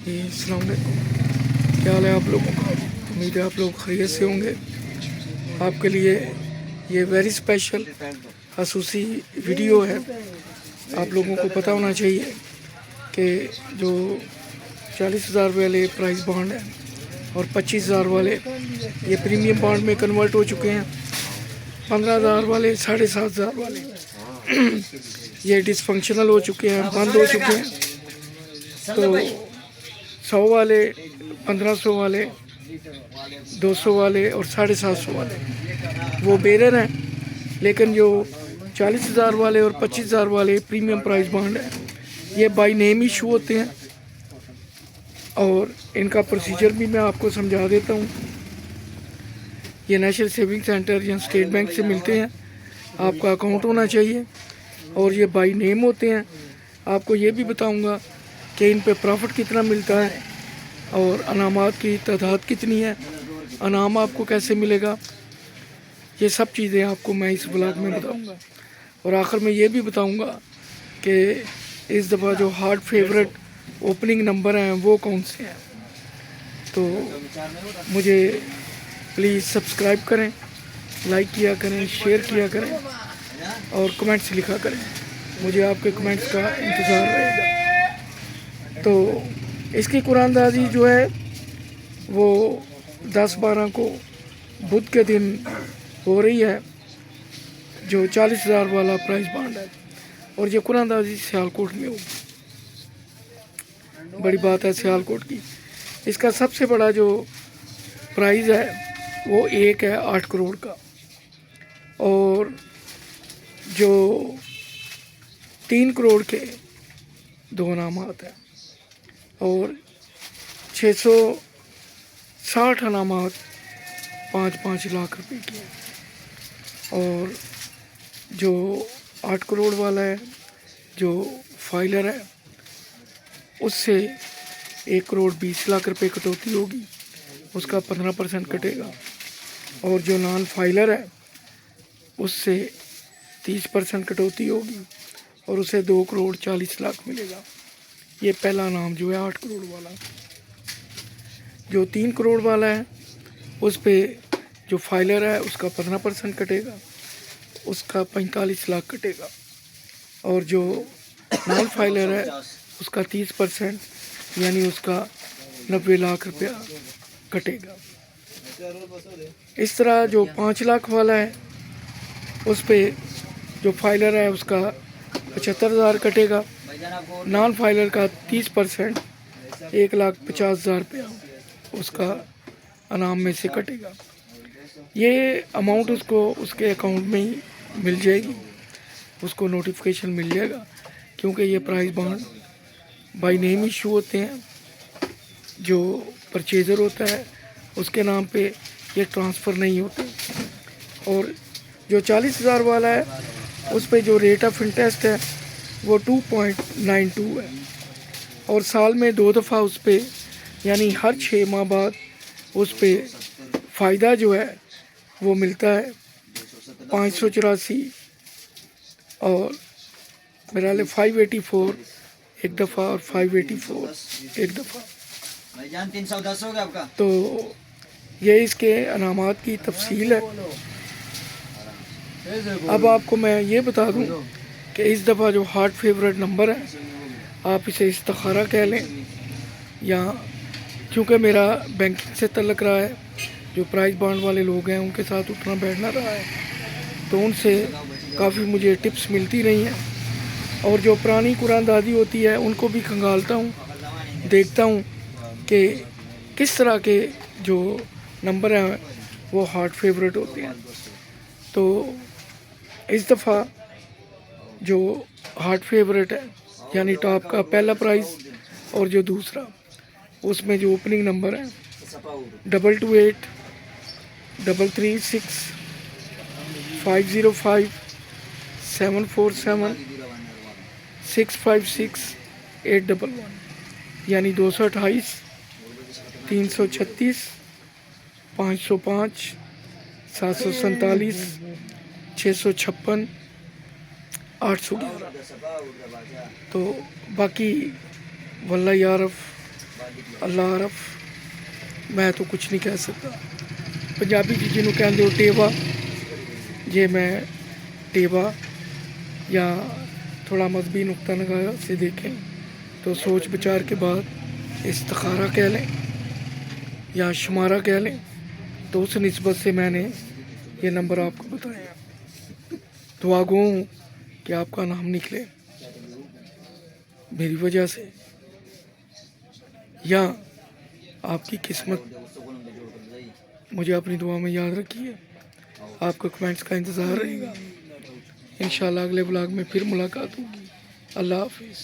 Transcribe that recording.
अस्सलाम वालेकुम। क्या हाल है आप लोगों का? उम्मीद है आप लोग खैरियत से होंगे। आपके लिए ये वेरी स्पेशल खसूसी वीडियो है। आप लोगों को पता होना चाहिए कि जो 40,000 वाले प्राइस बॉन्ड हैं और 25,000 वाले ये प्रीमियम बॉन्ड में कन्वर्ट हो चुके हैं। 15,000 वाले, 7,500 वाले ये डिसफंक्शनल हो चुके हैं, बंद हो चुके हैं। तो 100 वाले, 1500 वाले, 200 वाले और 750 वाले वो बेरर हैं। लेकिन जो 40,000 वाले और 25,000 वाले प्रीमियम प्राइस बॉन्ड हैं, ये बाई नेम इशू होते हैं और इनका प्रोसीजर भी मैं आपको समझा देता हूँ। ये नेशनल सेविंग सेंटर या स्टेट बैंक से मिलते हैं। आपका अकाउंट होना चाहिए और ये बाई नेम होते हैं। आपको ये भी बताऊँगा कि इन पे प्रॉफिट कितना मिलता है और अनामात की तादाद कितनी है, अनाम आपको कैसे मिलेगा, ये सब चीज़ें आपको मैं इस ब्लॉग में बताऊंगा। और आखिर में ये भी बताऊंगा कि इस दफ़ा जो हार्ड फेवरेट ओपनिंग नंबर हैं वो कौन से हैं। तो मुझे प्लीज़ सब्सक्राइब करें, लाइक किया करें, शेयर किया करें और कमेंट्स लिखा करें। मुझे आपके कमेंट्स का इंतज़ार रहेगा। तो इसकी कुरानदाजी जो है वो 10/12 को बुध के दिन हो रही है, जो 40,000 वाला प्राइस बॉन्ड है। और ये कुरानदाजी सियालकोट में होगी। बड़ी बात है सियालकोट की। इसका सबसे बड़ा जो प्राइज़ है वो एक है 8 करोड़ का, और जो 3 करोड़ के 2 अनामात हैं और 660 अनामात 5-5 लाख रुपए की है। और जो 8 करोड़ वाला है, जो फाइलर है, उससे 1 करोड़ 20 लाख रुपए कटौती होगी, उसका 15% कटेगा। और जो नॉन फाइलर है उससे 30% कटौती होगी और उसे 2 करोड़ 40 लाख मिलेगा। ये पहला नाम जो है 8 करोड़ वाला। जो 3 करोड़ वाला है उस पे जो फाइलर है उसका 15% कटेगा, उसका 45 लाख कटेगा। और जो नॉन फाइलर है उसका 30% यानी उसका 90 लाख रुपया कटेगा। इस तरह जो 5 लाख वाला है उस पे जो फाइलर है उसका 75,000 कटेगा, नॉन फाइलर का 30% 1,50,000 रुपया उसका अनाम में से कटेगा। ये अमाउंट उसको उसके अकाउंट में ही मिल जाएगी, उसको नोटिफिकेशन मिल जाएगा, क्योंकि ये price bond by name issue होते हैं। जो परचेज़र होता है उसके नाम पे ये ट्रांसफ़र नहीं होते। और जो 40,000 वाला है उस पे जो रेट ऑफ इंटरेस्ट है वो 2.92 है और साल में 2 दफ़ा उस पे यानी हर 6 माह बाद उस पे फ़ायदा जो है वो मिलता है 584 और मेरा 584 एक दफ़ा और 584 एक दफ़ा। 310 हो गया आपका। तो ये इसके अनामात की तफसील है। अब आपको मैं ये बता दूं कि इस दफ़ा जो हार्ट फेवरेट नंबर है, आप इसे इस्तिखारा कह लें, या क्योंकि मेरा बैंकिंग से तल्लक रहा है, जो प्राइस बॉन्ड वाले लोग हैं उनके साथ उठना बैठना रहा है, तो उनसे काफ़ी मुझे टिप्स मिलती रही हैं। और जो पुरानी कुरानदाजी होती है उनको भी खंगालता हूँ, देखता हूँ कि किस तरह के जो नंबर हैं वो हार्ट फेवरेट होते हैं। तो इस दफ़ा जो हार्ट फेवरेट है यानी टॉप का पहला प्राइज़ और जो दूसरा, उसमें जो ओपनिंग नंबर है 228 336 505 747 656 811 यानी 228 336 505 747 656 811। तो बाकी वल्लाह यारफ अल्लाह रफ मैं तो कुछ नहीं कह सकता। पंजाबी च जिन्हों कहते हो टेवा, जे मैं टेवा या थोड़ा मजहबी नुक्ता नगाह से देखें तो सोच विचार के बाद इस्तिखारा कह लें या शुमारा कह लें, तो उस निस्बत से मैंने ये नंबर आपको बताया। दुआ गो हूँ कि आपका नाम निकले मेरी वजह से, या आपकी किस्मत। मुझे अपनी दुआ में याद रखिए। आपका कमेंट्स का इंतज़ार रहेगा। इंशाल्लाह अगले ब्लॉग में फिर मुलाकात होगी। अल्लाह हाफिज़।